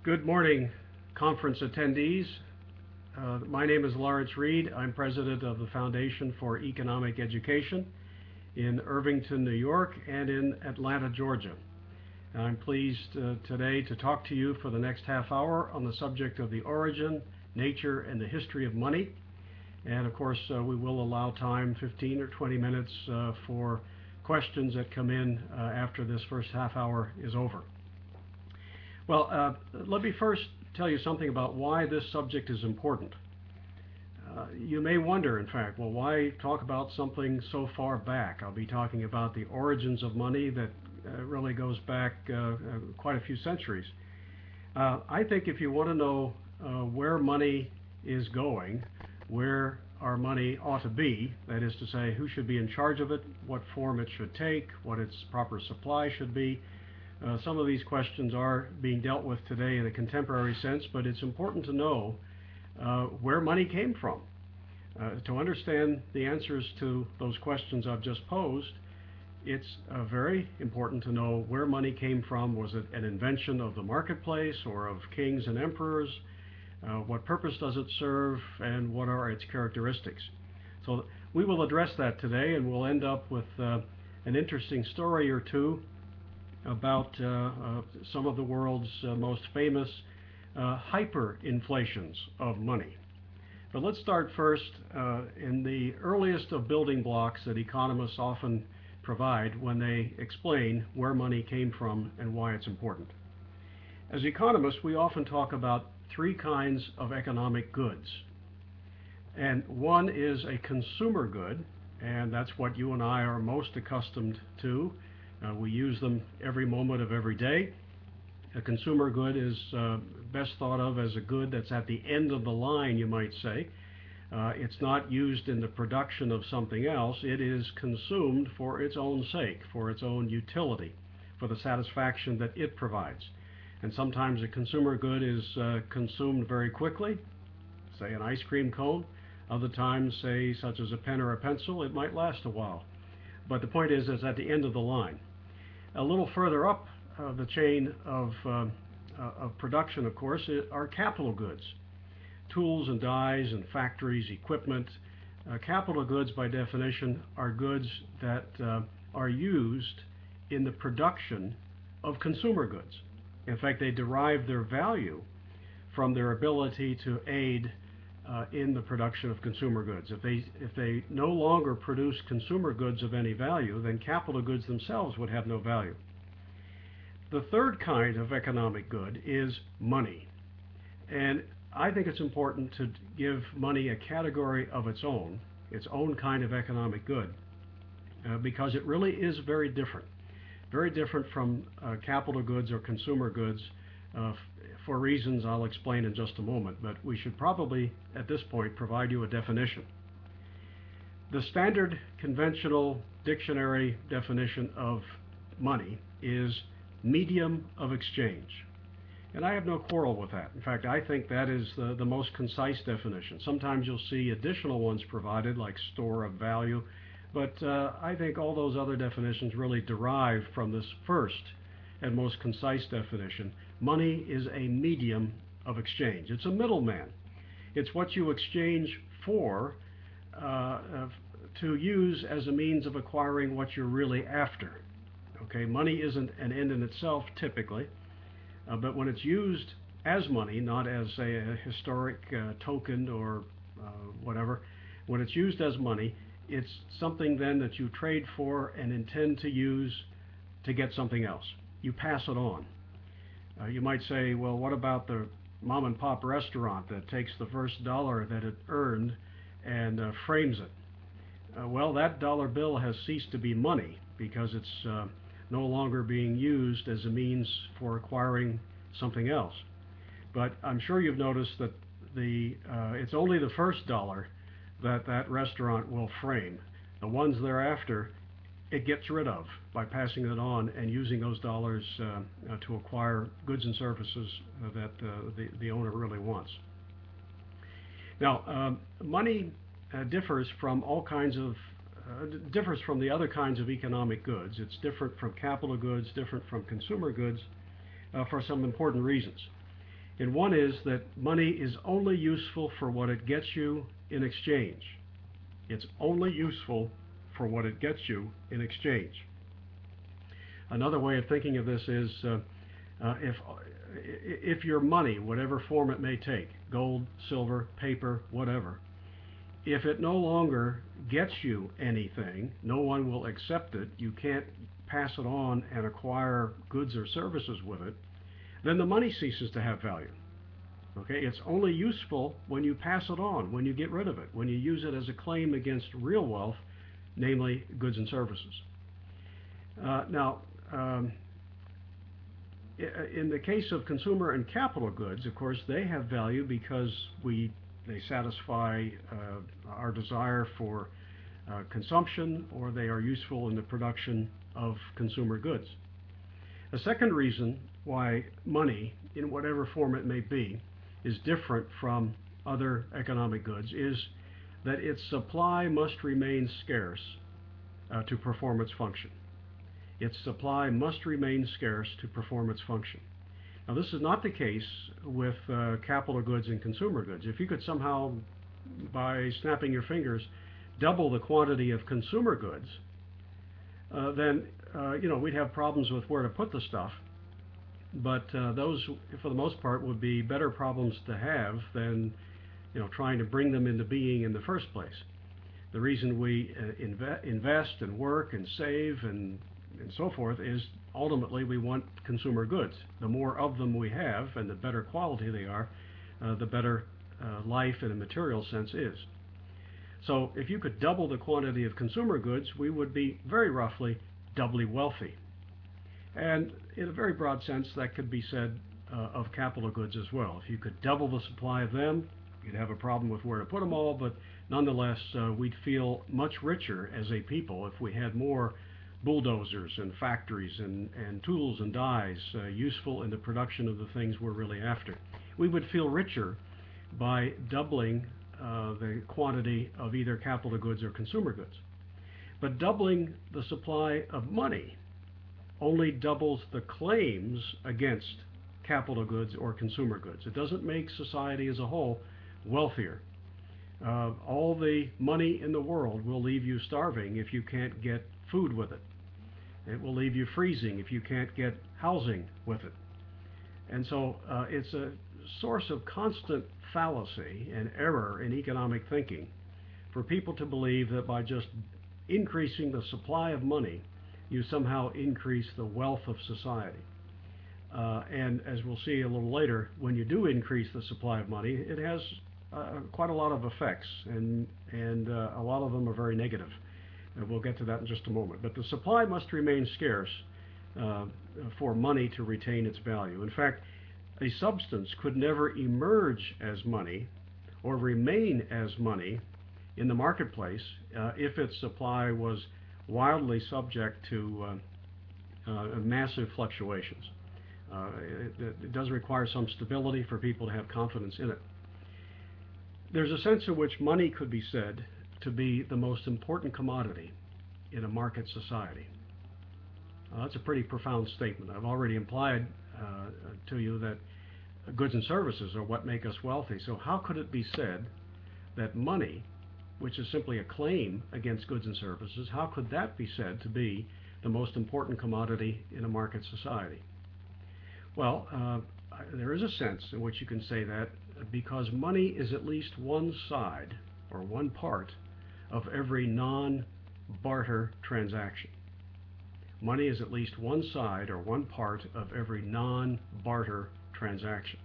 Good morning, conference attendees. My name is Lawrence Reed. I'm president of the Foundation for Economic Education in Irvington, New York, and in Atlanta, Georgia. I'm pleased today to talk to you for the next half hour on the subject of the origin, nature, and the history of money. And of course, we will allow time, 15 or 20 minutes, for questions that come in after this first half hour is over. Well, let me first tell you something about why this subject is important. You may wonder, in fact, well, why talk about something so far back? I'll be talking about the origins of money that really goes back quite a few centuries. I think if you want to know where money is going, where our money ought to be, that is to say, who should be in charge of it, what form it should take, what its proper supply should be, some of these questions are being dealt with today in a contemporary sense, but it's important to know where money came from. To understand the answers to those questions I've just posed, it's very important to know where money came from. Was it an invention of the marketplace or of kings and emperors? What purpose does it serve, and what are its characteristics? So we will address that today, and we'll end up with an interesting story or two about some of the world's most famous hyperinflations of money. But let's start first in the earliest of building blocks that economists often provide when they explain where money came from and why it's important. As economists, we often talk about three kinds of economic goods. And one is a consumer good, and that's what you and I are most accustomed to. We use them every moment of every day. A consumer good is best thought of as a good that's at the end of the line, you might say. It's not used in the production of something else. It is consumed for its own sake, for its own utility, for the satisfaction that it provides. And sometimes a consumer good is consumed very quickly, say an ice cream cone. Other times, say such as a pen or a pencil, it might last a while. But the point is, it's at the end of the line. A little further up the chain of production, of course, are capital goods. Tools and dies and factories, equipment. Capital goods, by definition, are goods that are used in the production of consumer goods. In fact, they derive their value from their ability to aid in the production of consumer goods. If they no longer produce consumer goods of any value, then capital goods themselves would have no value. The third kind of economic good is money. And I think it's important to give money a category of its own kind of economic good, because it really is very different from capital goods or consumer goods, for reasons I'll explain in just a moment, but we should probably, at this point, provide you a definition. The standard conventional dictionary definition of money is medium of exchange. And I have no quarrel with that. In fact, I think that is the most concise definition. Sometimes you'll see additional ones provided, like store of value, but I think all those other definitions really derive from this first and most concise definition. Money is a medium of exchange. It's a middleman. It's what you exchange for to use as a means of acquiring what you're really after. Okay, money isn't an end in itself typically, but when it's used as money, not as say a historic token or whatever, when it's used as money, it's something then that you trade for and intend to use to get something else. You pass it on. You might say, well, what about the mom and pop restaurant that takes the first dollar that it earned and frames it? Well, that dollar bill has ceased to be money because it's no longer being used as a means for acquiring something else. But I'm sure you've noticed that it's only the first dollar that restaurant will frame. The ones thereafter, it gets rid of by passing it on and using those dollars to acquire goods and services that the owner really wants. Now, money differs from the other kinds of economic goods. It's different from capital goods, different from consumer goods for some important reasons. And one is that money is only useful for what it gets you in exchange. It's only useful for what it gets you in exchange. Another way of thinking of this is if your money, whatever form it may take, gold, silver, paper, whatever, if it no longer gets you anything, no one will accept it, you can't pass it on and acquire goods or services with it, then the money ceases to have value. Okay, it's only useful when you pass it on, when you get rid of it, when you use it as a claim against real wealth, namely goods and services. Now, in the case of consumer and capital goods, of course, they have value because they satisfy our desire for consumption, or they are useful in the production of consumer goods. A second reason why money, in whatever form it may be, is different from other economic goods is that its supply must remain scarce to perform its function. Its supply must remain scarce to perform its function. Now, this is not the case with capital goods and consumer goods. If you could somehow, by snapping your fingers, double the quantity of consumer goods, then we'd have problems with where to put the stuff. But those, for the most part, would be better problems to have than trying to bring them into being in the first place. The reason we invest and work and save and so forth is ultimately we want consumer goods. The more of them we have and the better quality they are, the better life in a material sense is. So if you could double the quantity of consumer goods, we would be very roughly doubly wealthy. And in a very broad sense, that could be said of capital goods as well. If you could double the supply of them, you'd have a problem with where to put them all, but nonetheless, we'd feel much richer as a people if we had more bulldozers and factories and tools and dies useful in the production of the things we're really after. We would feel richer by doubling the quantity of either capital goods or consumer goods. But doubling the supply of money only doubles the claims against capital goods or consumer goods. It doesn't make society as a whole wealthier. All the money in the world will leave you starving if you can't get food with it. It will leave you freezing if you can't get housing with it. And so it's a source of constant fallacy and error in economic thinking for people to believe that by just increasing the supply of money, you somehow increase the wealth of society. And as we'll see a little later, when you do increase the supply of money, it has quite a lot of effects, and a lot of them are very negative. We'll get to that in just a moment. But the supply must remain scarce for money to retain its value. In fact, a substance could never emerge as money or remain as money in the marketplace if its supply was wildly subject to massive fluctuations. It does require some stability for people to have confidence in it. There's a sense in which money could be said to be the most important commodity in a market society. That's a pretty profound statement. I've already implied to you that goods and services are what make us wealthy. So how could it be said that money, which is simply a claim against goods and services, how could that be said to be the most important commodity in a market society? Well, there is a sense in which you can say that because money is at least one side or one part of every non-barter transaction. Money is at least one side or one part of every non-barter transaction.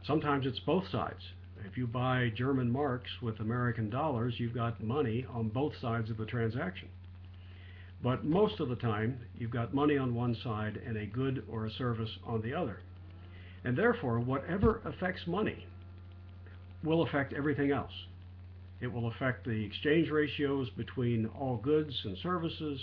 Sometimes it's both sides. If you buy German marks with American dollars, you've got money on both sides of the transaction. But most of the time, you've got money on one side and a good or a service on the other. And therefore, whatever affects money will affect everything else. It will affect the exchange ratios between all goods and services.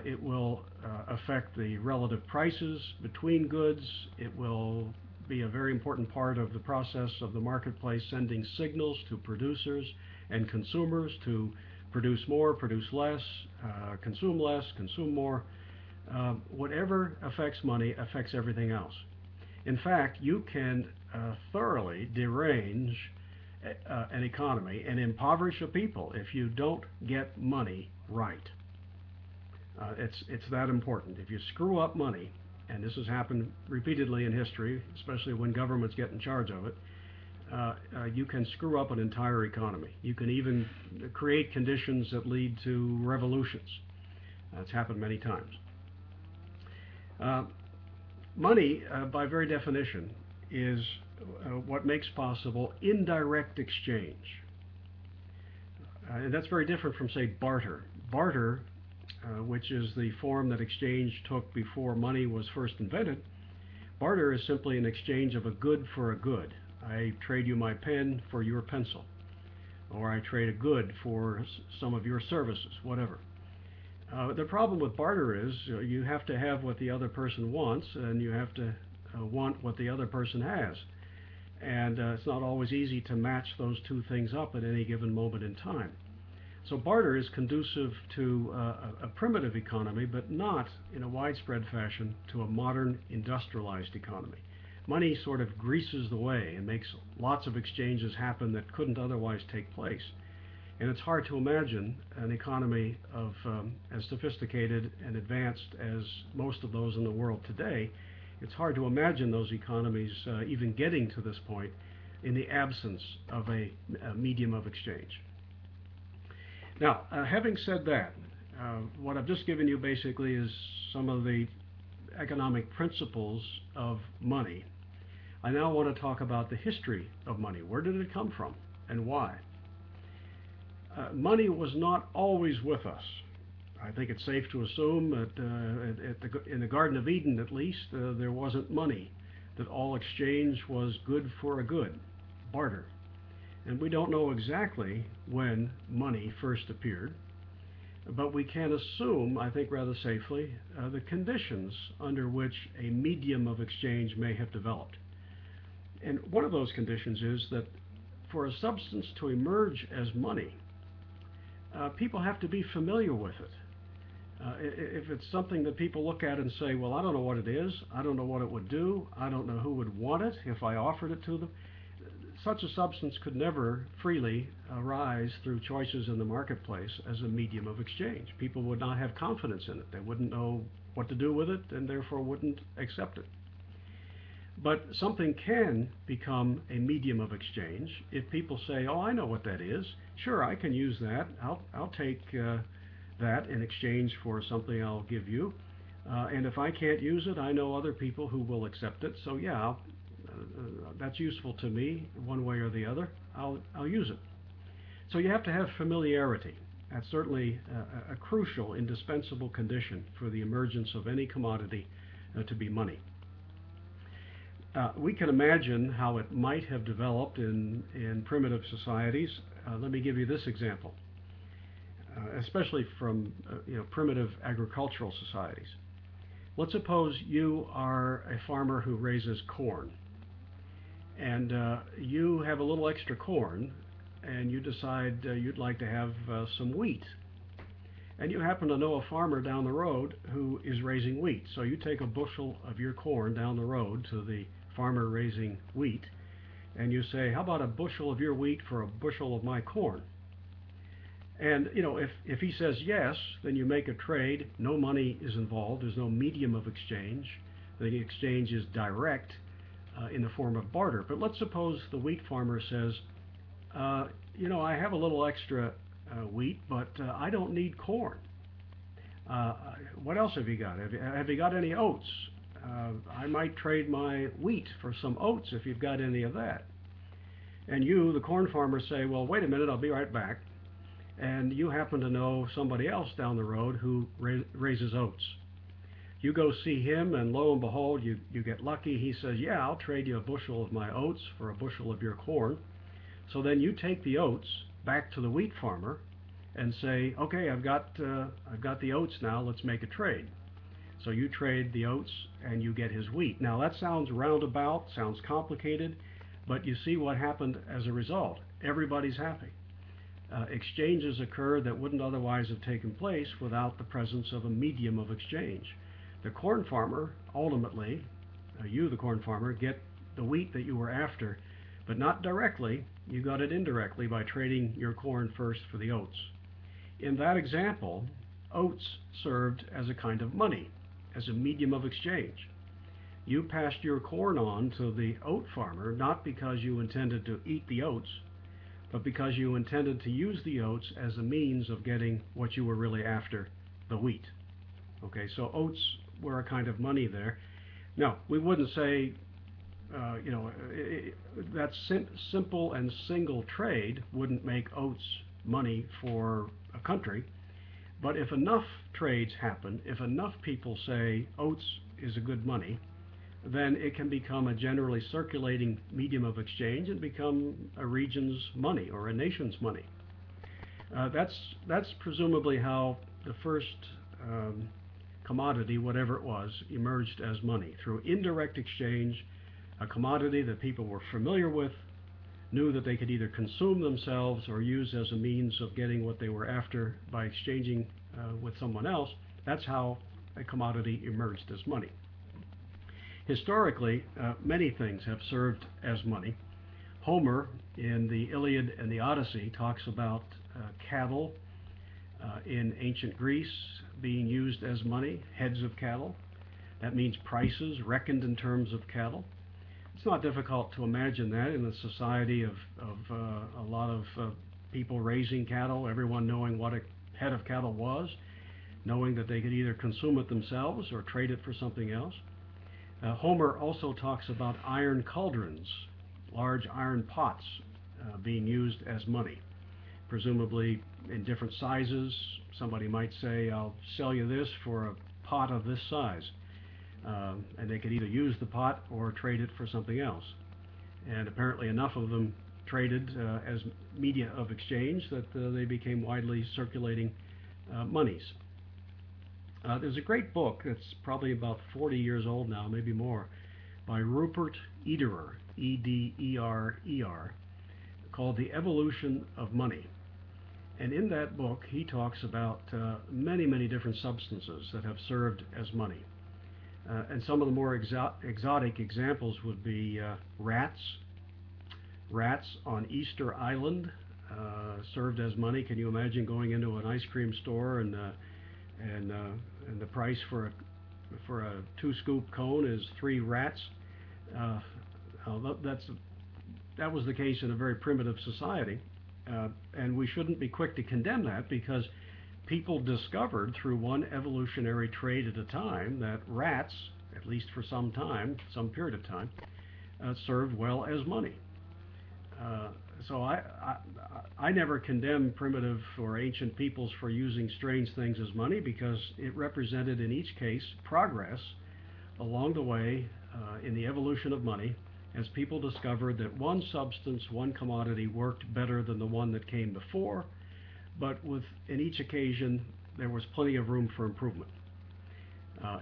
It will affect the relative prices between goods. It will be a very important part of the process of the marketplace, sending signals to producers and consumers to produce more, produce less, consume more. Whatever affects money affects everything else. In fact, you can thoroughly derange an economy and impoverish a people if you don't get money right. It's that important. If you screw up money, and this has happened repeatedly in history, especially when governments get in charge of it, you can screw up an entire economy. You can even create conditions that lead to revolutions. That's happened many times. Uh, Money, by very definition, is what makes possible indirect exchange. And that's very different from, say, barter. Barter, which is the form that exchange took before money was first invented, barter is simply an exchange of a good for a good. I trade you my pen for your pencil, or I trade a good for some of your services, whatever. The problem with barter is you have to have what the other person wants, and you have to want what the other person has. And it's not always easy to match those two things up at any given moment in time. So barter is conducive to a primitive economy, but not in a widespread fashion to a modern industrialized economy. Money sort of greases the way and makes lots of exchanges happen that couldn't otherwise take place. And it's hard to imagine an economy of as sophisticated and advanced as most of those in the world today. It's hard to imagine those economies even getting to this point in the absence of a medium of exchange. Now, having said that, what I've just given you basically is some of the economic principles of money. I now want to talk about the history of money. Where did it come from and why? Money was not always with us. I think it's safe to assume that in the Garden of Eden, at least, there wasn't money, that all exchange was good for a good, barter. And we don't know exactly when money first appeared, but we can assume, I think rather safely, the conditions under which a medium of exchange may have developed. And one of those conditions is that for a substance to emerge as money, people have to be familiar with it. If it's something that people look at and say, well, I don't know what it is, I don't know what it would do, I don't know who would want it if I offered it to them, such a substance could never freely arise through choices in the marketplace as a medium of exchange. People would not have confidence in it. They wouldn't know what to do with it and therefore wouldn't accept it. But something can become a medium of exchange if people say, oh, I know what that is. Sure, I can use that. I'll take that in exchange for something I'll give you. And if I can't use it, I know other people who will accept it. So yeah, that's useful to me one way or the other. I'll use it. So you have to have familiarity. That's certainly a crucial, indispensable condition for the emergence of any commodity to be money. We can imagine how it might have developed in primitive societies. Let me give you this example, especially from primitive agricultural societies. Let's suppose you are a farmer who raises corn, and you have a little extra corn, and you decide you'd like to have some wheat. And you happen to know a farmer down the road who is raising wheat. So you take a bushel of your corn down the road to the farmer raising wheat, and you say, how about a bushel of your wheat for a bushel of my corn? And if he says yes, then you make a trade. No money is involved. There's no medium of exchange. The exchange is direct in the form of barter. But let's suppose the wheat farmer says, I have a little extra wheat, but I don't need corn. What else have you got? Have you got any oats? I might trade my wheat for some oats if you've got any of that. And you, the corn farmer, say, well, wait a minute, I'll be right back. And you happen to know somebody else down the road who raises oats. You go see him, and lo and behold, you get lucky. He says, yeah, I'll trade you a bushel of my oats for a bushel of your corn. So then you take the oats back to the wheat farmer and say, okay, I've got the oats now, let's make a trade. So you trade the oats and you get his wheat. Now that sounds roundabout, sounds complicated, but you see what happened as a result. Everybody's happy. Exchanges occur that wouldn't otherwise have taken place without the presence of a medium of exchange. The corn farmer ultimately you, the corn farmer, get the wheat that you were after, but not directly. You got it indirectly by trading your corn first for the oats. In that example, oats served as a kind of money, as a medium of exchange. You passed your corn on to the oat farmer not because you intended to eat the oats, but because you intended to use the oats as a means of getting what you were really after, the wheat. Okay, so oats were a kind of money there. Now, we wouldn't say, that simple and single trade wouldn't make oats money for a country, but if enough trades happen, if enough people say oats is a good money, then it can become a generally circulating medium of exchange and become a region's money or a nation's money. That's presumably how the first commodity, whatever it was, emerged as money, through indirect exchange, a commodity that people were familiar with, knew that they could either consume themselves or use as a means of getting what they were after by exchanging with someone else. That's how a commodity emerged as money. Historically, many things have served as money. Homer, in the Iliad and the Odyssey, talks about cattle in ancient Greece being used as money, heads of cattle. That means prices reckoned in terms of cattle. It's not difficult to imagine that in a society of a lot of people raising cattle, everyone knowing what a head of cattle was, knowing that they could either consume it themselves or trade it for something else. Homer also talks about iron cauldrons, large iron pots being used as money, presumably in different sizes. Somebody might say, I'll sell you this for a pot of this size. And they could either use the pot or trade it for something else. And apparently enough of them traded as media of exchange that they became widely circulating monies. There's a great book that's probably about 40 years old now, maybe more, by Rupert Ederer, Ederer, called The Evolution of Money. And in that book, he talks about many, many different substances that have served as money. And some of the more exotic examples would be rats. Rats on Easter Island served as money. Can you imagine going into an ice cream store and the price for a 2-scoop cone is 3 rats? That was the case in a very primitive society, and we shouldn't be quick to condemn that, because people discovered through one evolutionary trait at a time that rats, at least for some time, some period of time, served well as money. So I never condemn primitive or ancient peoples for using strange things as money, because it represented in each case progress along the way in the evolution of money, as people discovered that one substance, one commodity worked better than the one that came before, but in each occasion there was plenty of room for improvement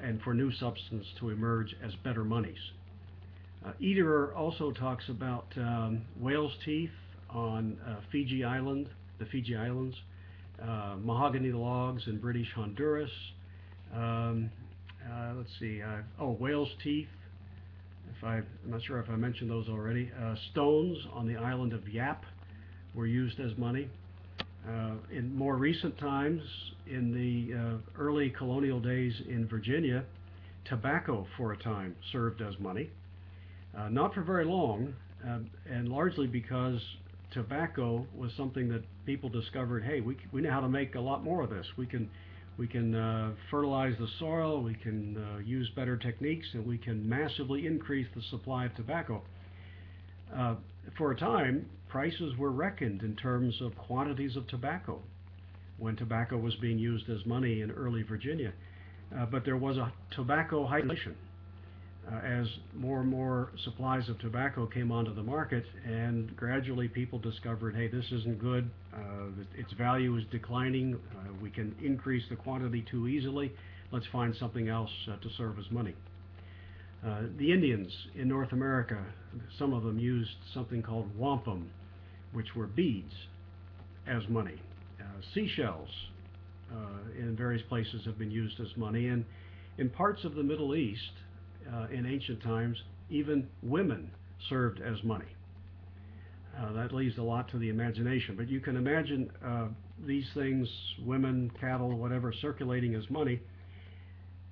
and for new substance to emerge as better monies. Ederer also talks about whale's teeth on Fiji Island, the Fiji Islands, mahogany logs in British Honduras. Let's see, whale's teeth. I'm not sure if I mentioned those already. Stones on the island of Yap were used as money. In more recent times, in the early colonial days in Virginia, tobacco for a time served as money. Not for very long, and largely because tobacco was something that people discovered, hey, we know how to make a lot more of this. We can fertilize the soil, we can use better techniques, and we can massively increase the supply of tobacco. For a time, prices were reckoned in terms of quantities of tobacco when tobacco was being used as money in early Virginia. But there was a tobacco hyperinflation as more and more supplies of tobacco came onto the market, and gradually people discovered, hey, this isn't good, its value is declining, we can increase the quantity too easily, let's find something else to serve as money. The Indians in North America, some of them used something called wampum, which were beads, as money. Seashells in various places have been used as money, and in parts of the Middle East, in ancient times, even women served as money. That leaves a lot to the imagination, but you can imagine these things, women, cattle, whatever, circulating as money.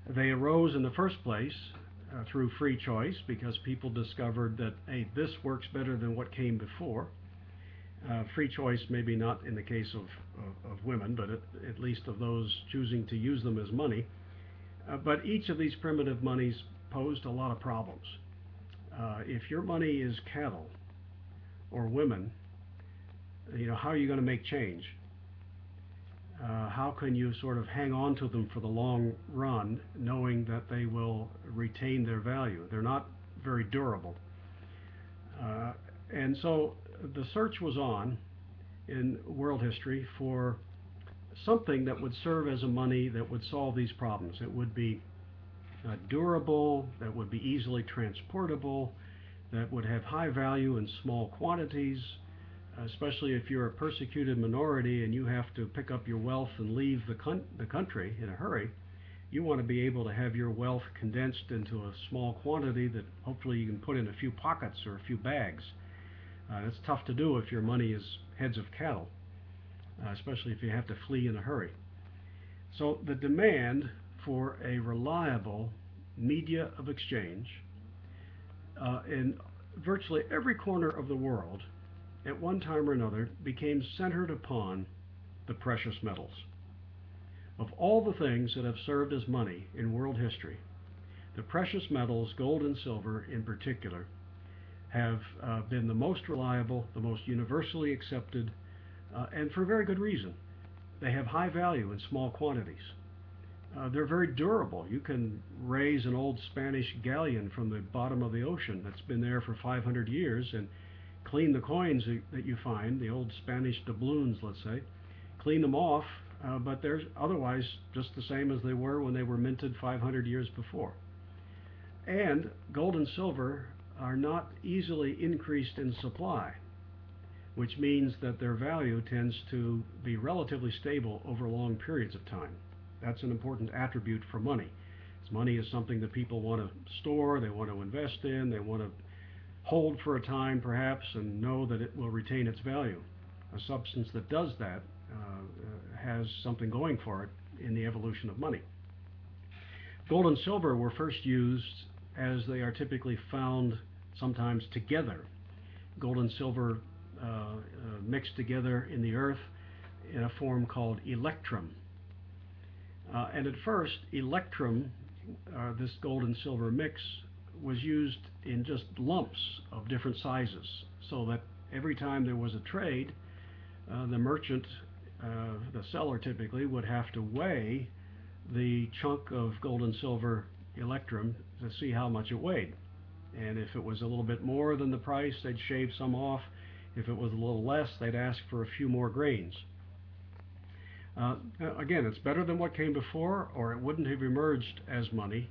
They arose in the first place through free choice because people discovered that, hey, this works better than what came before. Free choice, maybe not in the case of women, but at least of those choosing to use them as money. But each of these primitive monies posed a lot of problems. If your money is cattle or women, how are you going to make change? How can you sort of hang on to them for the long run, knowing that they will retain their value? They're not very durable. And so the search was on in world history for something that would serve as a money that would solve these problems. It would be durable, that would be easily transportable, that would have high value in small quantities, especially if you're a persecuted minority and you have to pick up your wealth and leave the country in a hurry. You want to be able to have your wealth condensed into a small quantity that hopefully you can put in a few pockets or a few bags. It's tough to do if your money is heads of cattle, especially if you have to flee in a hurry. So the demand for a reliable media of exchange in virtually every corner of the world at one time or another became centered upon the precious metals. Of all the things that have served as money in world history, the precious metals, gold and silver in particular, have been the most reliable, the most universally accepted, and for very good reason. They have high value in small quantities. They're very durable. You can raise an old Spanish galleon from the bottom of the ocean that's been there for 500 years and clean the coins that you find, the old Spanish doubloons, let's say, clean them off, but they're otherwise just the same as they were when they were minted 500 years before. And gold and silver are not easily increased in supply, which means that their value tends to be relatively stable over long periods of time. That's an important attribute for money. Money is something that people want to store, they want to invest in, they want to hold for a time perhaps and know that it will retain its value. A substance that does that has something going for it in the evolution of money. Gold and silver were first used as they are typically found sometimes together. Gold and silver mixed together in the earth in a form called electrum. And at first, electrum, this gold and silver mix, was used in just lumps of different sizes, so that every time there was a trade, the merchant, the seller typically, would have to weigh the chunk of gold and silver electrum to see how much it weighed. And if it was a little bit more than the price, they'd shave some off. If it was a little less, they'd ask for a few more grains. Again, it's better than what came before, or it wouldn't have emerged as money,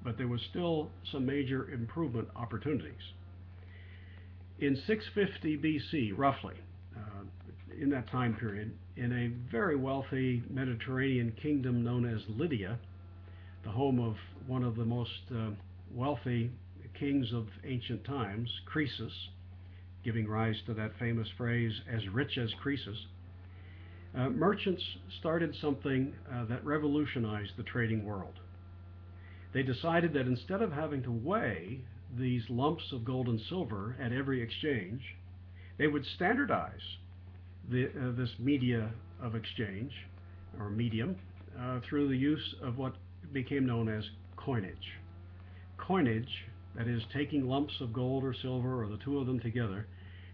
but there was still some major improvement opportunities. In 650 BC, roughly, in that time period, in a very wealthy Mediterranean kingdom known as Lydia, the home of one of the most wealthy kings of ancient times, Croesus, giving rise to that famous phrase, as rich as Croesus, merchants started something that revolutionized the trading world. They decided that instead of having to weigh these lumps of gold and silver at every exchange, they would standardize this media of exchange, or medium, through the use of what became known as coinage. Coinage, that is, taking lumps of gold or silver, or the two of them together,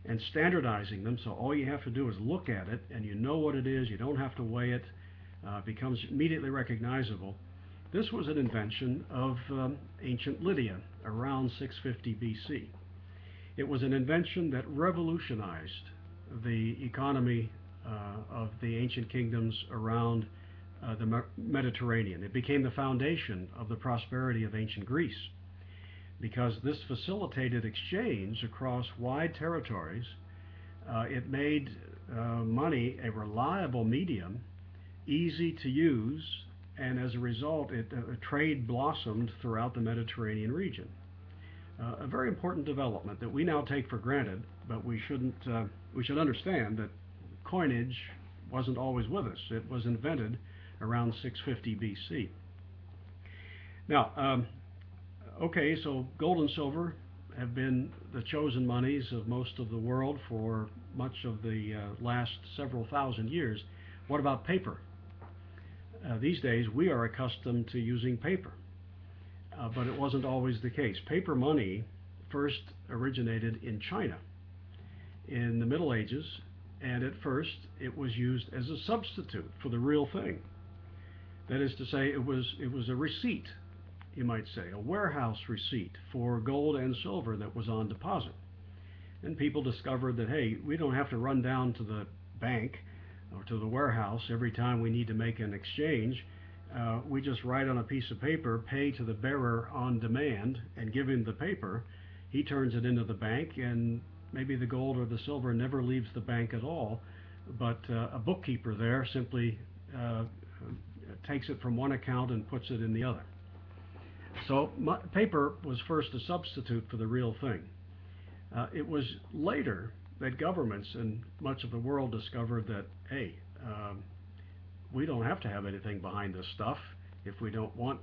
and standardizing them, so all you have to do is look at it and you know what it is, you don't have to weigh it, becomes immediately recognizable. This was an invention of ancient Lydia around 650 BC. It was an invention that revolutionized the economy of the ancient kingdoms around the Mediterranean. It became the foundation of the prosperity of ancient Greece, because this facilitated exchange across wide territories. It made money a reliable medium, easy to use, and as a result, trade blossomed throughout the Mediterranean region. A very important development that we now take for granted, but we should understand that coinage wasn't always with us. It was invented around 650 BC. Now, okay, so gold and silver have been the chosen monies of most of the world for much of the last several thousand years. What about paper? These days we are accustomed to using paper, but it wasn't always the case. Paper money first originated in China in the Middle Ages, and at first it was used as a substitute for the real thing. That is to say, it was a receipt, you might say, a warehouse receipt for gold and silver that was on deposit. And people discovered that, hey, we don't have to run down to the bank or to the warehouse every time we need to make an exchange. We just write on a piece of paper, pay to the bearer on demand, and give him the paper. He turns it into the bank, and maybe the gold or the silver never leaves the bank at all, but a bookkeeper there simply takes it from one account and puts it in the other. So paper was first a substitute for the real thing. It was later that governments in much of the world discovered that, hey, we don't have to have anything behind this stuff. If we don't want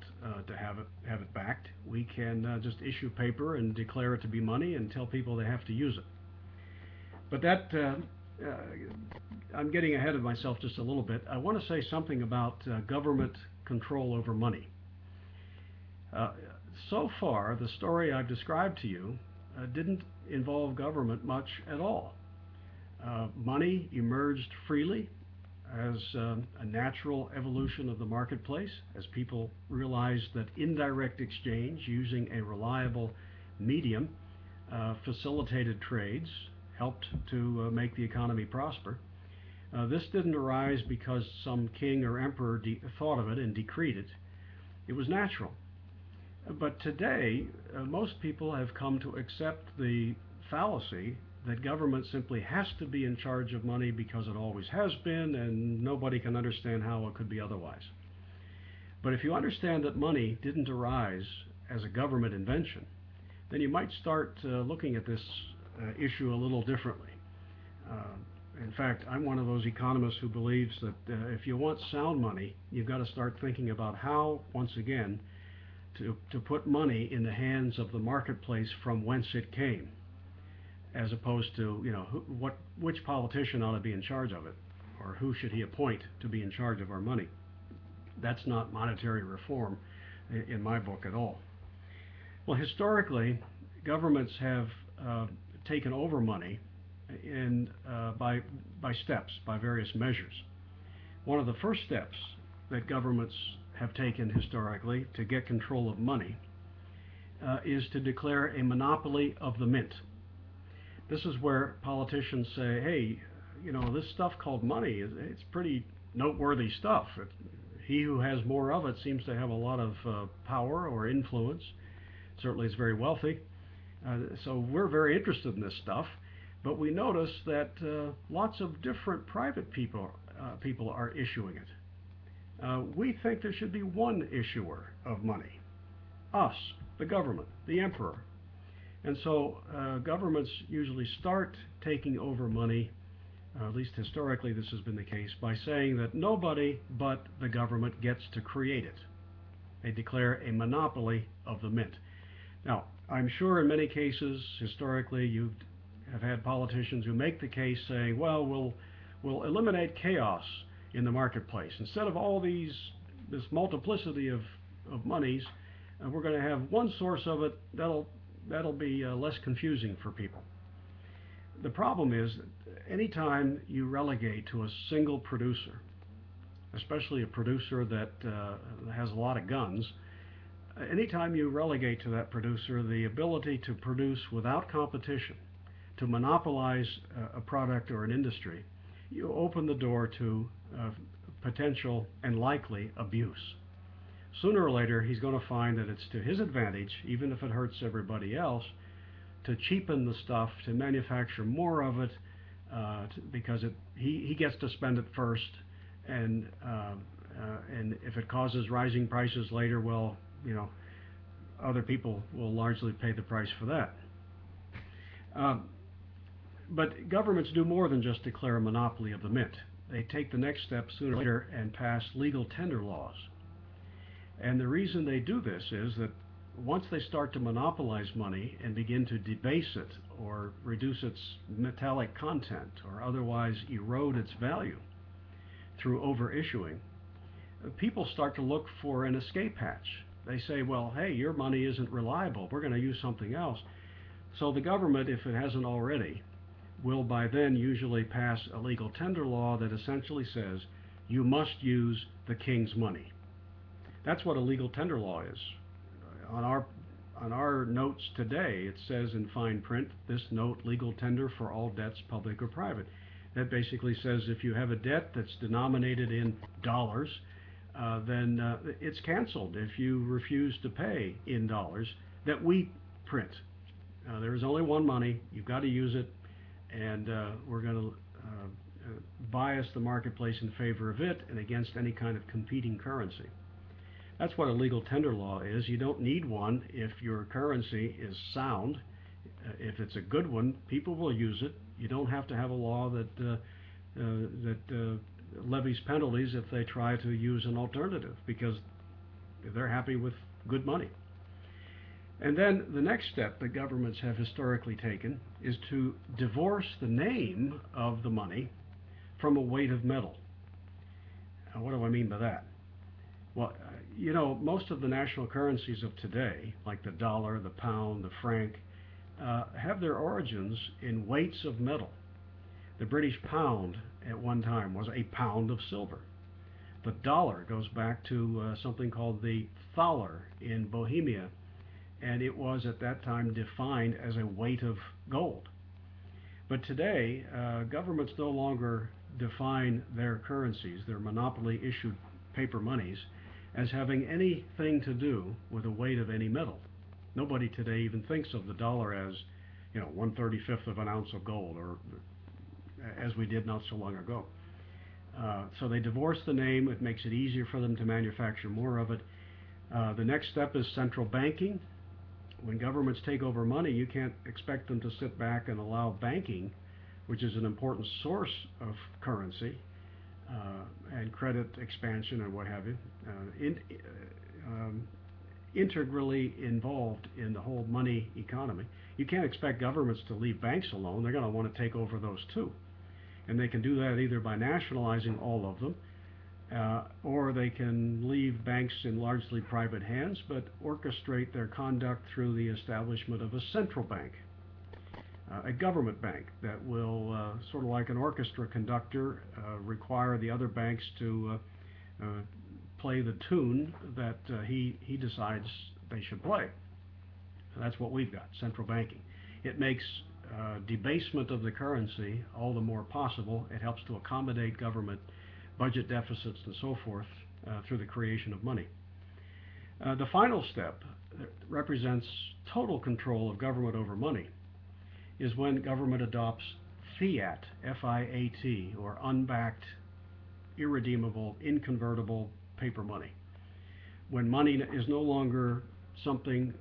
to have it backed, we can just issue paper and declare it to be money and tell people they have to use it. But that I'm getting ahead of myself just a little bit. I want to say something about government control over money. So far, the story I've described to you didn't involve government much at all. Money emerged freely as a natural evolution of the marketplace, as people realized that indirect exchange using a reliable medium facilitated trades, helped to make the economy prosper. This didn't arise because some king or emperor thought of it and decreed it. It was natural. But today, most people have come to accept the fallacy that government simply has to be in charge of money because it always has been, and nobody can understand how it could be otherwise. But if you understand that money didn't arise as a government invention, then you might start looking at this issue a little differently. In fact, I'm one of those economists who believes that if you want sound money, you've got to start thinking about how, once again, to put money in the hands of the marketplace from whence it came, as opposed to, you know, which politician ought to be in charge of it, or who should he appoint to be in charge of our money. That's not monetary reform in my book at all. Well, historically, governments have taken over money by steps, by various measures. One of the first steps that governments have taken historically to get control of money is to declare a monopoly of the mint. This is where politicians say, hey, you know, this stuff called money, it's pretty noteworthy stuff. He who has more of it seems to have a lot of power or influence. Certainly is very wealthy. So we're very interested in this stuff. But we notice that lots of different private people are issuing it. We think there should be one issuer of money, us, the government, the emperor. And so governments usually start taking over money, at least historically this has been the case, by saying that nobody but the government gets to create it. They declare a monopoly of the mint. Now, I'm sure in many cases, historically, you have had politicians who make the case saying, well, we'll eliminate chaos in the marketplace. Instead of all this multiplicity of monies, we're going to have one source of it that'll be less confusing for people. The problem is that anytime you relegate to a single producer, especially a producer that has a lot of guns, anytime you relegate to that producer the ability to produce without competition, to monopolize a product or an industry, you open the door to potential and likely abuse. Sooner or later, he's going to find that it's to his advantage, even if it hurts everybody else, to cheapen the stuff, to manufacture more of it, because he gets to spend it first, and And if it causes rising prices later, well, you know, other people will largely pay the price for that. But governments do more than just declare a monopoly of the mint. They take the next step sooner or later and pass legal tender laws. And the reason they do this is that once they start to monopolize money and begin to debase it or reduce its metallic content or otherwise erode its value through overissuing, people start to look for an escape hatch. They say, well, hey, your money isn't reliable. We're going to use something else. So the government, if it hasn't already, will by then usually pass a legal tender law that essentially says you must use the king's money. That's what a legal tender law is. On our notes today, it says in fine print, this note legal tender for all debts, public or private. That basically says if you have a debt that's denominated in dollars, then it's canceled if you refuse to pay in dollars that we print. There is only one money. You've got to use it, and we're going to bias the marketplace in favor of it and against any kind of competing currency. That's what a legal tender law is. You don't need one if your currency is sound. If it's a good one, people will use it. You don't have to have a law that levies penalties if they try to use an alternative, because they're happy with good money. And then the next step that governments have historically taken is to divorce the name of the money from a weight of metal. Now, what do I mean by that? Well, you know, most of the national currencies of today, like the dollar, the pound, the franc, have their origins in weights of metal. The British pound at one time was a pound of silver. The dollar goes back to something called the thaler in Bohemia, and it was at that time defined as a weight of gold. But today, governments no longer define their currencies, their monopoly issued paper monies, as having anything to do with the weight of any metal. Nobody today even thinks of the dollar as, you know, 1/35 of an ounce of gold, or as we did not so long ago. So they divorce the name. It makes it easier for them to manufacture more of it. The next step is central banking. When governments take over money, you can't expect them to sit back and allow banking, which is an important source of currency and credit expansion and what have you, integrally involved in the whole money economy. You can't expect governments to leave banks alone. They're going to want to take over those too. And they can do that either by nationalizing all of them, or they can leave banks in largely private hands, but orchestrate their conduct through the establishment of a central bank, a government bank that will, sort of like an orchestra conductor, require the other banks to play the tune that he decides they should play. And that's what we've got, central banking. It makes debasement of the currency all the more possible. It helps to accommodate government budget deficits and so forth through the creation of money. The final step represents total control of government over money, is when government adopts fiat, F-I-A-T, or unbacked, irredeemable, inconvertible paper money. When money is no longer something,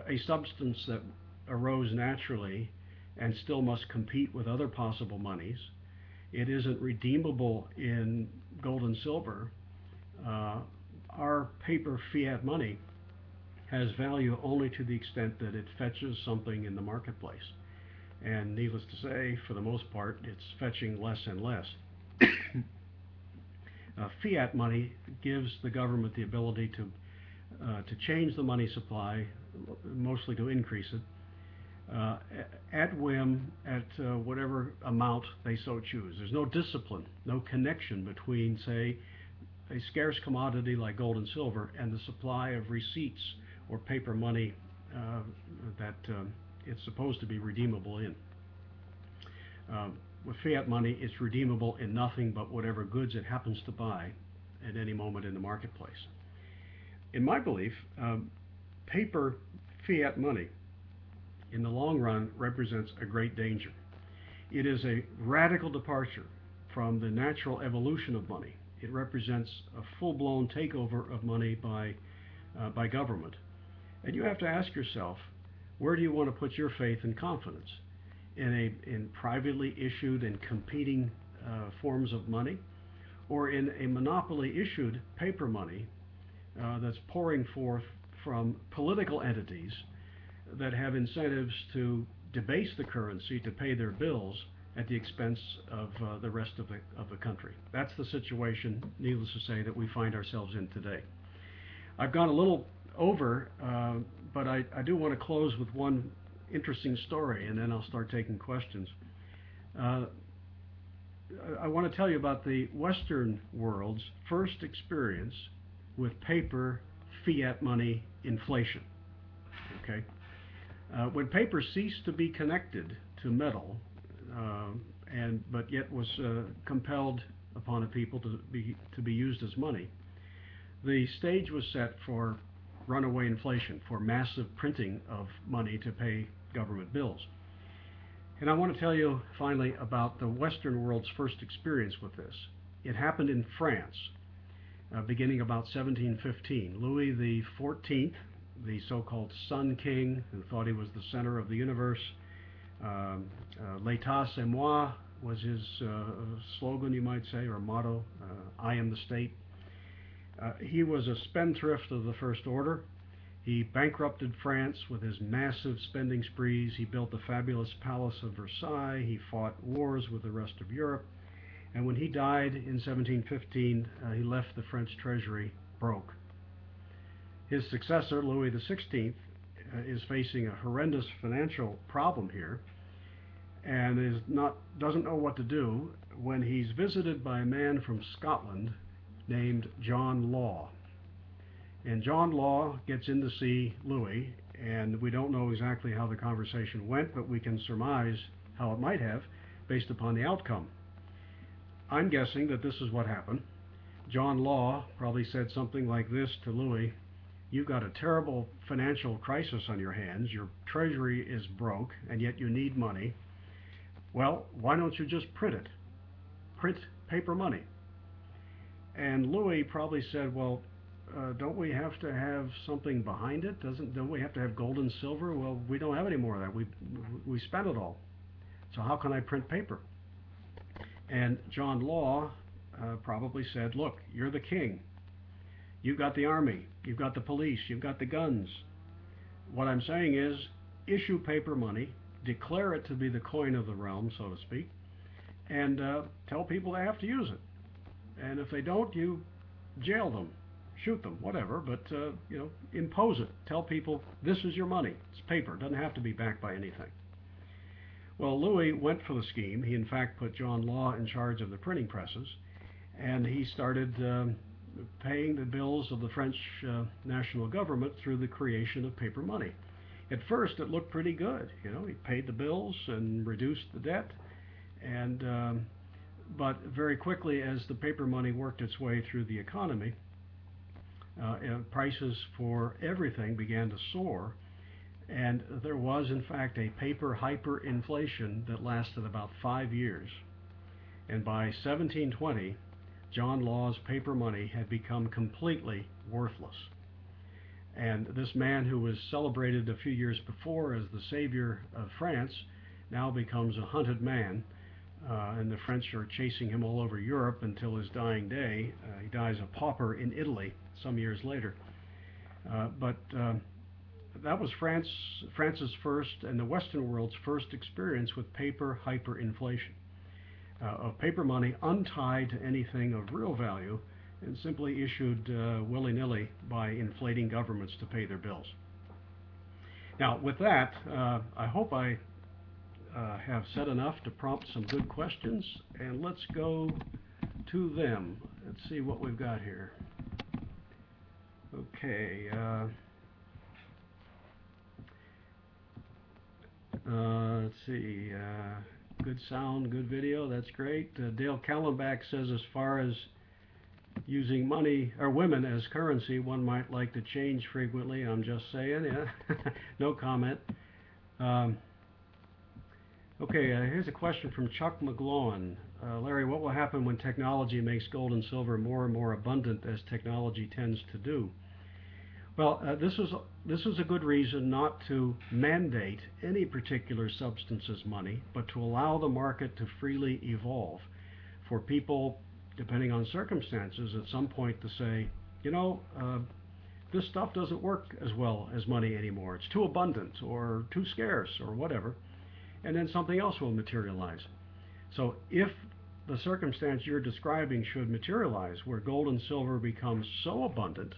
a substance that arose naturally and still must compete with other possible monies, it isn't redeemable in gold and silver. Our paper fiat money has value only to the extent that it fetches something in the marketplace. And needless to say, for the most part, it's fetching less and less. Fiat money gives the government the ability to change the money supply, mostly to increase it, at whim, at whatever amount they so choose. There's no discipline, no connection between, say, a scarce commodity like gold and silver and the supply of receipts or paper money that it's supposed to be redeemable in. With fiat money, it's redeemable in nothing but whatever goods it happens to buy at any moment in the marketplace. In my belief, paper fiat money in the long run represents a great danger. It is a radical departure from the natural evolution of money. It represents a full-blown takeover of money by government. And you have to ask yourself, where do you want to put your faith and confidence? In privately issued and competing forms of money, or in a monopoly issued paper money that's pouring forth from political entities that have incentives to debase the currency to pay their bills at the expense of the rest of the country. That's the situation, needless to say, that we find ourselves in today. I've gone a little over, but I do want to close with one interesting story, and then I'll start taking questions. I want to tell you about the Western world's first experience with paper fiat money inflation. Okay, when paper ceased to be connected to metal, but yet was compelled upon the people to be used as money, the stage was set for runaway inflation, for massive printing of money to pay government bills. And I want to tell you finally about the Western world's first experience with this. It happened in France, beginning about 1715. Louis XIV, the so-called Sun King, who thought he was the center of the universe, L'État c'est moi was his slogan, you might say, or motto, I am the state. He was a spendthrift of the first order. He bankrupted France with his massive spending sprees. He built the fabulous Palace of Versailles. He fought wars with the rest of Europe. And when he died in 1715, he left the French treasury broke. His successor, Louis XVI, is facing a horrendous financial problem here, and doesn't know what to do when he's visited by a man from Scotland named John Law. And John Law gets in to see Louis, and we don't know exactly how the conversation went, but we can surmise how it might have based upon the outcome. I'm guessing that this is what happened. John Law probably said something like this to Louis: you've got a terrible financial crisis on your hands, your treasury is broke, and yet you need money. Well, why don't you just print it? Print paper money. And Louis probably said, well, don't we have to have something behind it? Don't we have to have gold and silver? Well, we don't have any more of that. We spent it all. So how can I print paper? And John Law probably said, look, you're the king. You've got the army. You've got the police. You've got the guns. What I'm saying is, issue paper money, declare it to be the coin of the realm, so to speak, and tell people they have to use it. And if they don't, you jail them, shoot them, whatever, but impose it. Tell people this is your money. It's paper. It doesn't have to be backed by anything. Well, Louis went for the scheme. He in fact put John Law in charge of the printing presses, and he started paying the bills of the French national government through the creation of paper money. At first it looked pretty good. He paid the bills and reduced the debt, and but very quickly, as the paper money worked its way through the economy, prices for everything began to soar, and there was in fact a paper hyperinflation that lasted about 5 years. And by 1720, John Law's paper money had become completely worthless. And this man, who was celebrated a few years before as the savior of France, now becomes a hunted man, and the French are chasing him all over Europe until his dying day. He dies a pauper in Italy some years later. But that was France's first and the Western world's first experience with paper hyperinflation, of paper money untied to anything of real value and simply issued willy-nilly by inflating governments to pay their bills. Now, with that, I hope I have said enough to prompt some good questions, and let's go to them. Let's see what we've got here. Okay. Let's see. Good sound, good video. That's great. Dale Callenbach says, as far as using money or women as currency, one might like to change frequently. I'm just saying. Yeah. No comment. Okay, here's a question from Chuck McGlowan. Larry, what will happen when technology makes gold and silver more and more abundant as technology tends to do? Well, this is a good reason not to mandate any particular substance as money, but to allow the market to freely evolve. For people, depending on circumstances, at some point to say, you know, this stuff doesn't work as well as money anymore. It's too abundant or too scarce or whatever, and then something else will materialize. So if the circumstance you're describing should materialize, where gold and silver becomes so abundant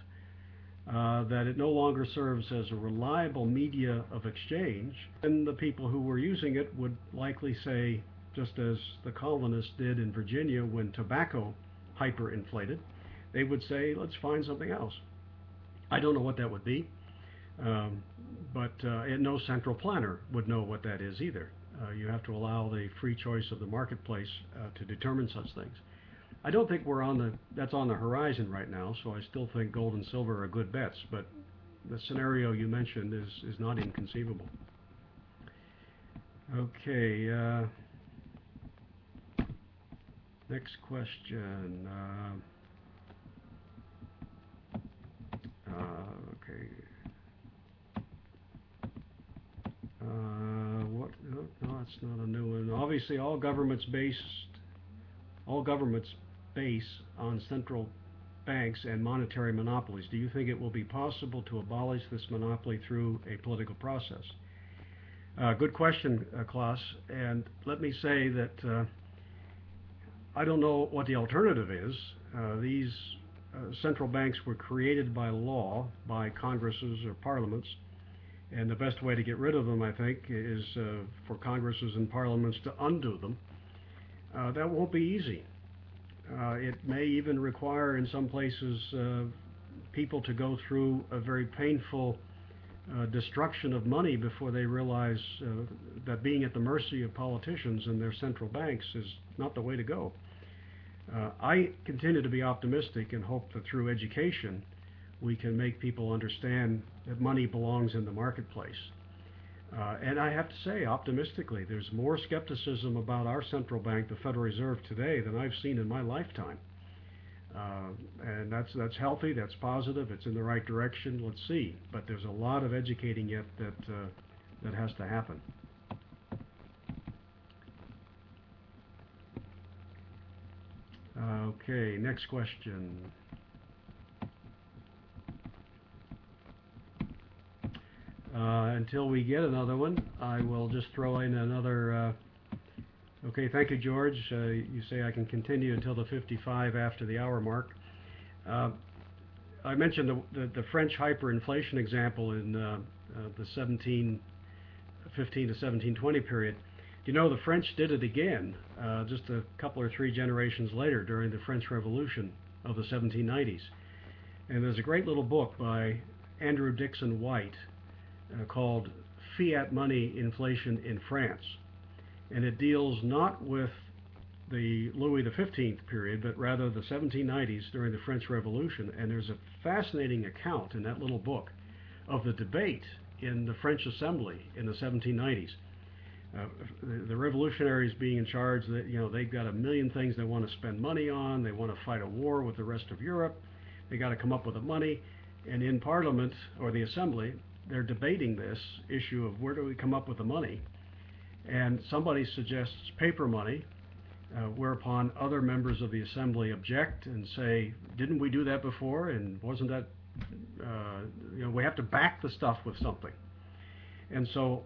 that it no longer serves as a reliable media of exchange, then the people who were using it would likely say, just as the colonists did in Virginia when tobacco hyperinflated, they would say, let's find something else. I don't know what that would be, but and no central planner would know what that is either. You have to allow the free choice of the marketplace to determine such things. I don't think that's on the horizon right now, so I still think gold and silver are good bets, but the scenario you mentioned is not inconceivable. Okay, next question. Okay. What? No, that's not a new one. Obviously, all governments base on central banks and monetary monopolies. Do you think it will be possible to abolish this monopoly through a political process? Good question, Klaus. And let me say that I don't know what the alternative is. These central banks were created by law, by Congresses or parliaments, and the best way to get rid of them, I think, is for Congresses and parliaments to undo them. That won't be easy. It may even require, in some places, people to go through a very painful destruction of money before they realize that being at the mercy of politicians and their central banks is not the way to go. I continue to be optimistic and hope that through education we can make people understand that money belongs in the marketplace. And I have to say, optimistically, there's more skepticism about our central bank, the Federal Reserve, today than I've seen in my lifetime. And that's healthy, that's positive, it's in the right direction. Let's see. But there's a lot of educating yet that has to happen. Okay, next question. Until we get another one, I will just throw in another. Okay, thank you, George. You say I can continue until the 55 after the hour mark. I mentioned the French hyperinflation example in the 1715 to 1720 period. You know, the French did it again just a couple or three generations later during the French Revolution of the 1790s. And there's a great little book by Andrew Dixon White called Fiat Money Inflation in France. And it deals not with the Louis XV period, but rather the 1790s during the French Revolution. And there's a fascinating account in that little book of the debate in the French Assembly in the 1790s. The revolutionaries being in charge, they've got a million things they want to spend money on. They want to fight a war with the rest of Europe. They got to come up with the money. And in Parliament or the Assembly, they're debating this issue of where do we come up with the money. And somebody suggests paper money, whereupon other members of the Assembly object and say, didn't we do that before? And wasn't that, we have to back the stuff with something. And so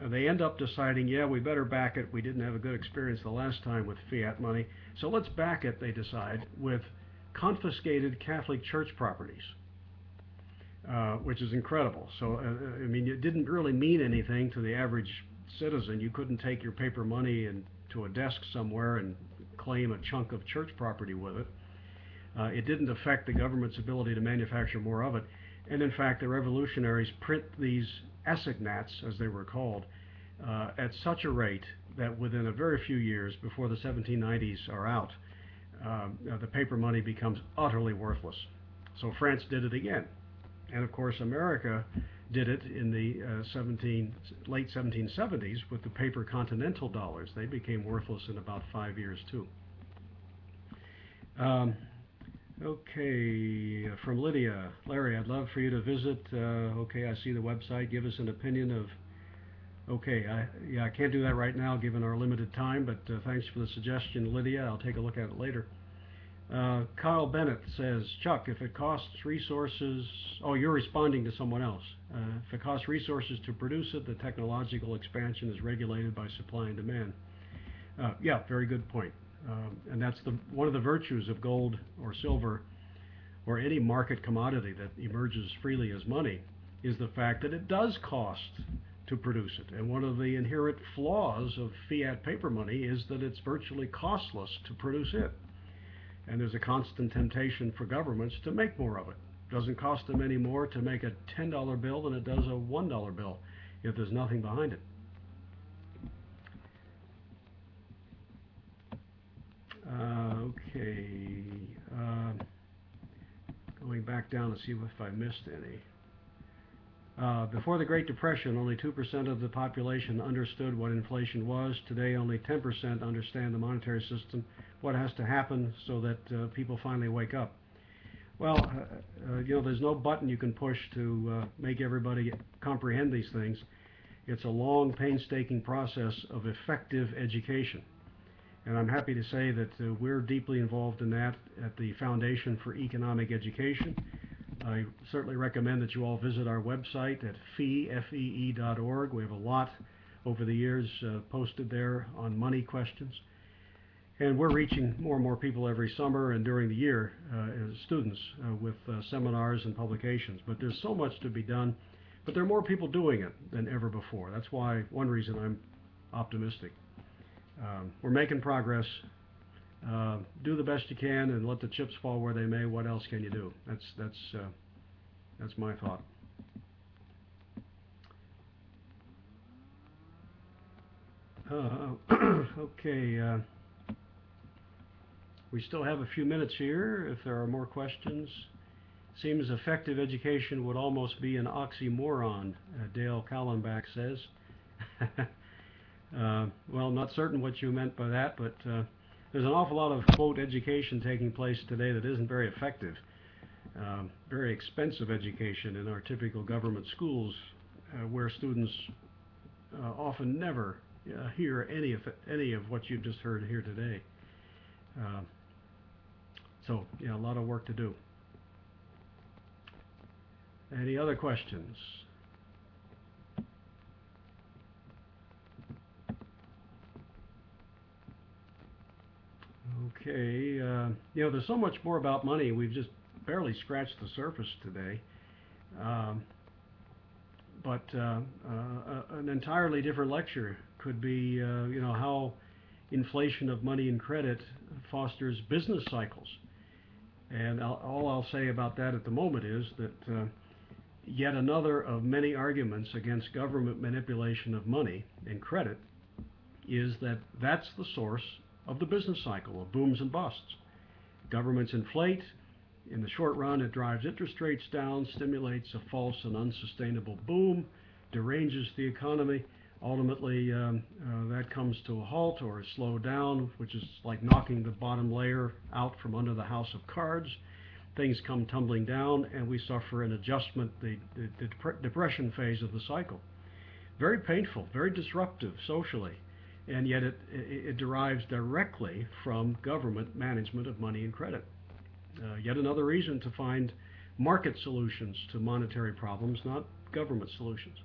they end up deciding, yeah, we better back it. We didn't have a good experience the last time with fiat money. So let's back it, they decide, with confiscated Catholic church properties. Which is incredible. So, I mean, it didn't really mean anything to the average citizen. You couldn't take your paper money to a desk somewhere and claim a chunk of church property with it. It didn't affect the government's ability to manufacture more of it. And in fact, the revolutionaries print these assignats, as they were called, at such a rate that within a very few years, before the 1790s are out, the paper money becomes utterly worthless. So France did it again. And of course, America did it in the late 1770s with the paper continental dollars. They became worthless in about 5 years too. Okay, from Lydia. Larry, I'd love for you to visit. Okay, I see the website. Give us an opinion of. Okay, I can't do that right now given our limited time, but thanks for the suggestion, Lydia. I'll take a look at it later. Kyle Bennett says, Chuck, if it costs resources, oh, you're responding to someone else. If it costs resources to produce it, the technological expansion is regulated by supply and demand. Yeah, very good point. And that's one of the virtues of gold or silver or any market commodity that emerges freely as money is the fact that it does cost to produce it. And one of the inherent flaws of fiat paper money is that it's virtually costless to produce it. And there's a constant temptation for governments to make more of it. It doesn't cost them any more to make a $10 bill than it does a $1 bill if there's nothing behind it. Okay. Going back down to see if I missed any. Before the Great Depression, only 2% of the population understood what inflation was. Today, only 10% understand the monetary system. What has to happen so that people finally wake up? Well, there's no button you can push to make everybody comprehend these things. It's a long, painstaking process of effective education. And I'm happy to say that we're deeply involved in that at the Foundation for Economic Education. I certainly recommend that you all visit our website at fee.org. We have a lot over the years posted there on money questions. And we're reaching more and more people every summer and during the year as students with seminars and publications. But there's so much to be done. But there are more people doing it than ever before. That's why one reason I'm optimistic. We're making progress. Do the best you can and let the chips fall where they may. What else can you do? That's my thought. Okay. We still have a few minutes here if there are more questions. Seems effective education would almost be an oxymoron, Dale Kallenbach says. Well, not certain what you meant by that, but there's an awful lot of, quote, education taking place today that isn't very effective. Very expensive education in our typical government schools where students often never hear any of what you've just heard here today. So, yeah, a lot of work to do. Any other questions? Okay, there's so much more about money. We've just barely scratched the surface today. But an entirely different lecture could be, how inflation of money and credit fosters business cycles. And all I'll say about that at the moment is that yet another of many arguments against government manipulation of money and credit is that that's the source of the business cycle of booms and busts. Governments inflate. In the short run, it drives interest rates down, stimulates a false and unsustainable boom, deranges the economy. Ultimately, that comes to a halt or is slowed down, which is like knocking the bottom layer out from under the house of cards. Things come tumbling down, and we suffer an adjustment, the depression phase of the cycle. Very painful, very disruptive socially, and yet it derives directly from government management of money and credit. Yet another reason to find market solutions to monetary problems, not government solutions.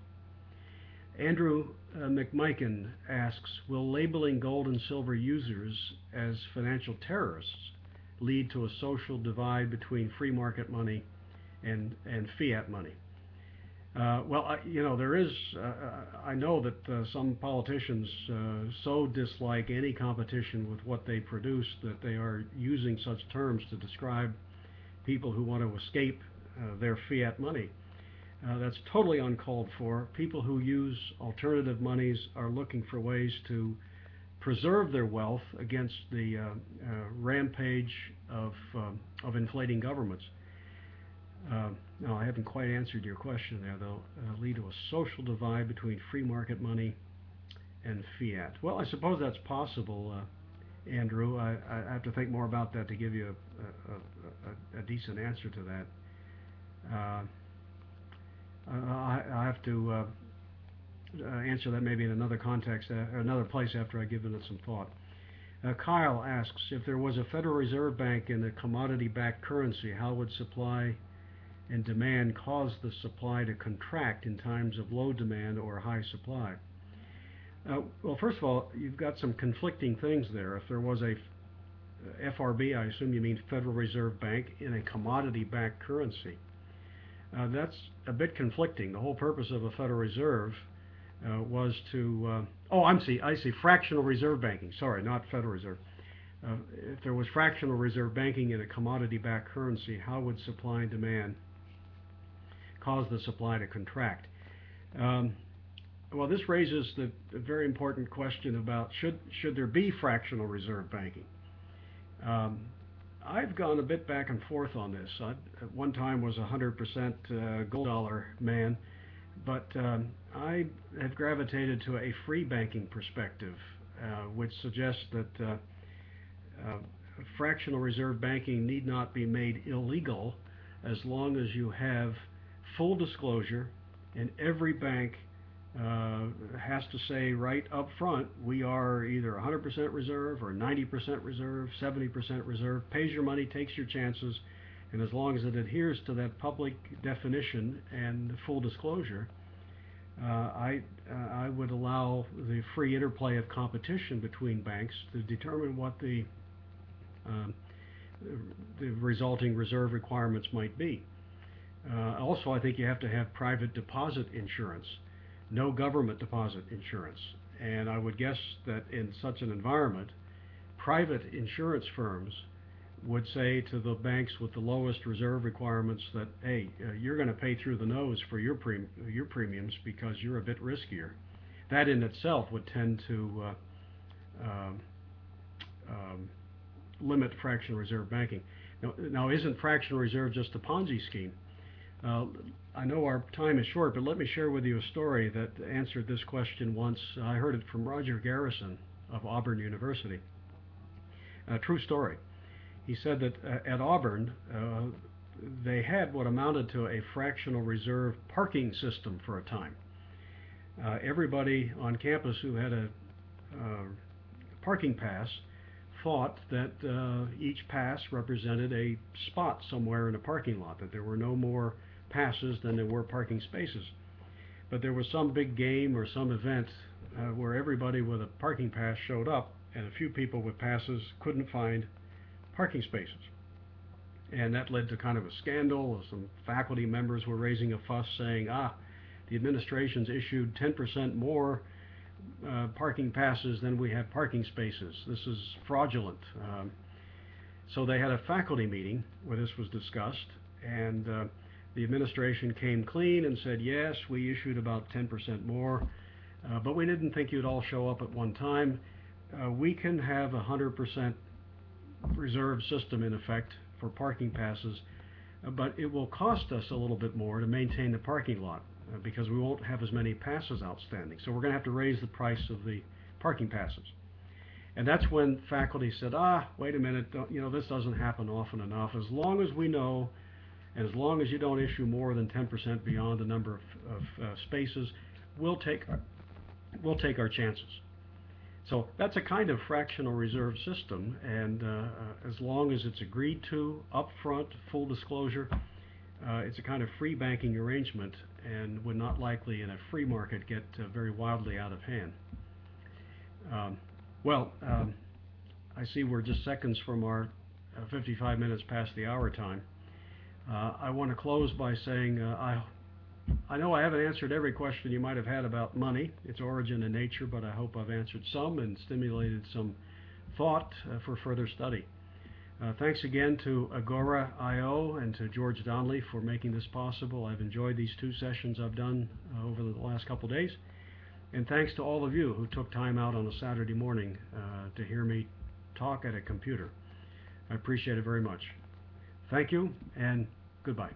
Andrew McMiken asks, will labeling gold and silver users as financial terrorists lead to a social divide between free market money and fiat money? Well, there is, I know that some politicians so dislike any competition with what they produce that they are using such terms to describe people who want to escape their fiat money. That's totally uncalled for. People who use alternative monies are looking for ways to preserve their wealth against the rampage of inflating governments. No, I haven't quite answered your question there, though. Lead to a social divide between free market money and fiat. Well, I suppose that's possible, Andrew. I have to think more about that to give you a decent answer to that. Uh, I have to answer that maybe in another context, or another place after I've given it some thought. Kyle asks, if there was a Federal Reserve Bank in a commodity-backed currency, how would supply and demand cause the supply to contract in times of low demand or high supply? Well, first of all, you've got some conflicting things there. If there was a FRB, I assume you mean Federal Reserve Bank, in a commodity-backed currency. That's a bit conflicting. The whole purpose of a Federal Reserve was to, I see, fractional reserve banking. Sorry, not Federal Reserve. If there was fractional reserve banking in a commodity-backed currency, how would supply and demand cause the supply to contract? Well, this raises the very important question about should there be fractional reserve banking? I've gone a bit back and forth on this. I, at one time, was a 100% gold dollar man, but I have gravitated to a free banking perspective, which suggests that fractional reserve banking need not be made illegal as long as you have full disclosure, and every bank has to say right up front, we are either 100% reserve or 90% reserve, 70% reserve, pays your money, takes your chances, and as long as it adheres to that public definition and full disclosure, I would allow the free interplay of competition between banks to determine what the resulting reserve requirements might be. Also, I think you have to have private deposit insurance, no government deposit insurance. And I would guess that in such an environment, private insurance firms would say to the banks with the lowest reserve requirements that, hey, you're going to pay through the nose for your premiums because you're a bit riskier. That in itself would tend to limit fractional reserve banking. Now, isn't fractional reserve just a Ponzi scheme? I know our time is short, but let me share with you a story that answered this question once. I heard it from Roger Garrison of Auburn University. A true story. He said that at Auburn, they had what amounted to a fractional reserve parking system for a time. Everybody on campus who had a parking pass thought that each pass represented a spot somewhere in a parking lot, that there were no more passes than there were parking spaces. But there was some big game or some event where everybody with a parking pass showed up, and a few people with passes couldn't find parking spaces. And that led to kind of a scandal. Some faculty members were raising a fuss saying, the administration's issued 10% more parking passes than we have parking spaces. This is fraudulent. So they had a faculty meeting where this was discussed, and the administration came clean and said, yes, we issued about 10% more, but we didn't think you'd all show up at one time. We can have a 100% reserve system in effect for parking passes, but it will cost us a little bit more to maintain the parking lot because we won't have as many passes outstanding. So we're going to have to raise the price of the parking passes. And that's when faculty said, wait a minute, this doesn't happen often enough. As long as we know, and as long as you don't issue more than 10% beyond the number of spaces, we'll take our chances. So that's a kind of fractional reserve system, and as long as it's agreed to upfront, full disclosure, it's a kind of free banking arrangement and would not likely in a free market get very wildly out of hand. I see we're just seconds from our 55 minutes past the hour time. I want to close by saying I know I haven't answered every question you might have had about money, its origin and nature, but I hope I've answered some and stimulated some thought for further study. Thanks again to Agora.io and to George Donnelly for making this possible. I've enjoyed these two sessions I've done over the last couple days. And thanks to all of you who took time out on a Saturday morning to hear me talk at a computer. I appreciate it very much. Thank you, and goodbye.